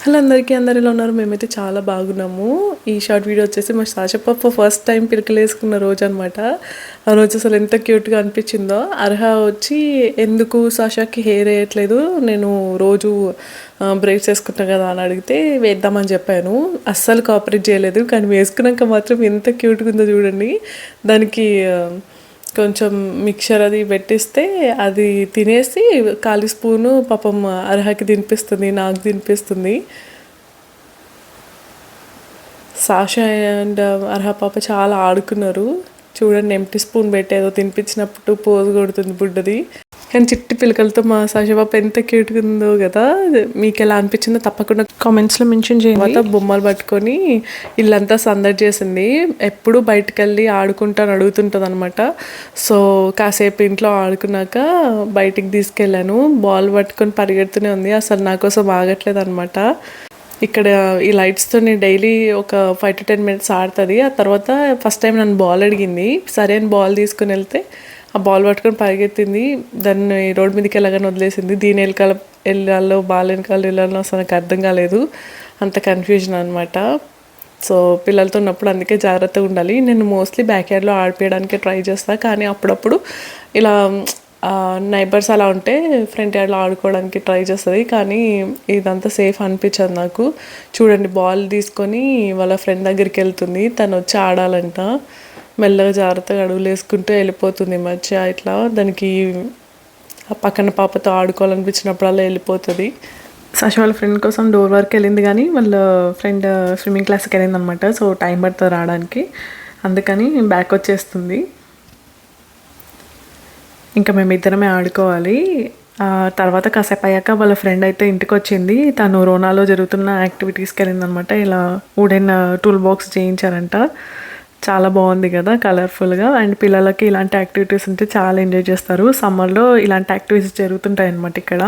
Hello అందరికీ, అందరిలో ఉన్నారు. మేమైతే చాలా బాగున్నాము. ఈ షార్ట్ వీడియో వచ్చేసి మా సాషా పాప ఫస్ట్ టైం పిలకలు వేసుకున్న రోజు అనమాట. ఆ రోజు అసలు ఎంత క్యూట్గా అనిపించిందో. అర్హ వచ్చి ఎందుకు సాషాకి హెయిర్ వేయట్లేదు, నేను రోజు బ్రేక్స్ వేసుకుంటాను కదా అని అడిగితే వేద్దామని చెప్పాను. అస్సలు కోఆపరేట్ చేయలేదు, కానీ వేసుకున్నాక మాత్రం ఎంత క్యూట్గా ఉందో చూడండి. దానికి కొంచెం మిక్చర్ అది పెట్టిస్తే అది తినేసి ఖాళీ స్పూను పాపం అర్హకి తినిపిస్తుంది, నాకు తినిపిస్తుంది. సాషా అండ్ అర్హ పాప చాలా ఆడుకున్నారు. చూడండి, ఎంటీ స్పూన్ పెట్టి ఏదో తినిపించినప్పుడు పోజు కొడుతుంది బుడ్డది. కానీ చిట్టి పిల్లకలతో మా సాషా పాప ఎంత క్యూట్గా ఉందో కదా. మీకు ఎలా అనిపించిందో తప్పకుండా కామెంట్స్లో మెన్షన్ చేయండి. బొమ్మలు పట్టుకొని ఇల్లంతా సందడి చేసింది. ఎప్పుడు బయటకు వెళ్ళి ఆడుకుంటాను అడుగుతుంటుంది అనమాట. సో కాసేపు ఇంట్లో ఆడుకున్నాక బయటికి తీసుకెళ్ళాను. బాల్ పట్టుకొని పరిగెడుతూనే ఉంది, అసలు నా కోసం ఆగట్లేదు అనమాట. ఇక్కడ ఈ లైట్స్తో నేను డైలీ ఒక 5 to 10 minutes ఆడుతుంది. ఆ తర్వాత ఫస్ట్ టైం నన్ను బాల్ అడిగింది. సరే అని బాల్ తీసుకుని వెళ్తే ఆ బాల్ పట్టుకొని పరిగెత్తింది. దాన్ని రోడ్ మీదకి వెళ్ళగానే వదిలేసింది. దీని వెనకాల వెళ్ళాలో బాల్ వెనకాల వెళ్ళాలో అసలు నాకు అర్థం కాలేదు. అంత కన్ఫ్యూజన్ అనమాట. సో పిల్లలతో ఉన్నప్పుడు అందుకే జాగ్రత్తగా ఉండాలి. నేను మోస్ట్లీ బ్యాక్ యార్డ్లో ఆడిపించడానికి ట్రై చేస్తాను, కానీ అప్పుడప్పుడు ఇలా నైబర్స్ అలా ఉంటే ఫ్రంట్ యార్డ్లో ఆడుకోవడానికి ట్రై చేస్తుంది. కానీ ఇదంతా సేఫ్ అనిపించదు నాకు. చూడండి, బాల్ తీసుకొని వాళ్ళ ఫ్రెండ్ దగ్గరికి వెళ్తుంది. తను వచ్చి ఆడాలంట. మెల్లగా జాగ్రత్తగా అడుగులు వేసుకుంటూ వెళ్ళిపోతుంది. మధ్య ఇట్లా దానికి పక్కన పాపతో ఆడుకోవాలనిపించినప్పుడల్లా వెళ్ళిపోతుంది. సాషా వాళ్ళ ఫ్రెండ్ కోసం డోర్ వరకు వెళ్ళింది, కానీ వాళ్ళ ఫ్రెండ్ స్విమ్మింగ్ క్లాస్కి వెళ్ళింది అనమాట. సో టైం పడుతుంది రావడానికి, అందుకని బ్యాక్ వచ్చేస్తుంది. ఇంకా మేమిద్దరమే ఆడుకోవాలి. తర్వాత కాసేపు అయ్యాక వాళ్ళ ఫ్రెండ్ అయితే ఇంటికి వచ్చింది. తను రోనాలో జరుగుతున్న యాక్టివిటీస్కి వెళ్ళింది అనమాట. ఇలా వుడెన్ టూల్ బాక్స్ చేయించారంట. చాలా బాగుంది కదా, కలర్ఫుల్గా. అండ్ పిల్లలకి ఇలాంటి యాక్టివిటీస్ ఉంటే చాలా ఎంజాయ్ చేస్తారు. సమ్మర్లో ఇలాంటి యాక్టివిటీస్ జరుగుతుంటాయి అన్నమాట ఇక్కడ.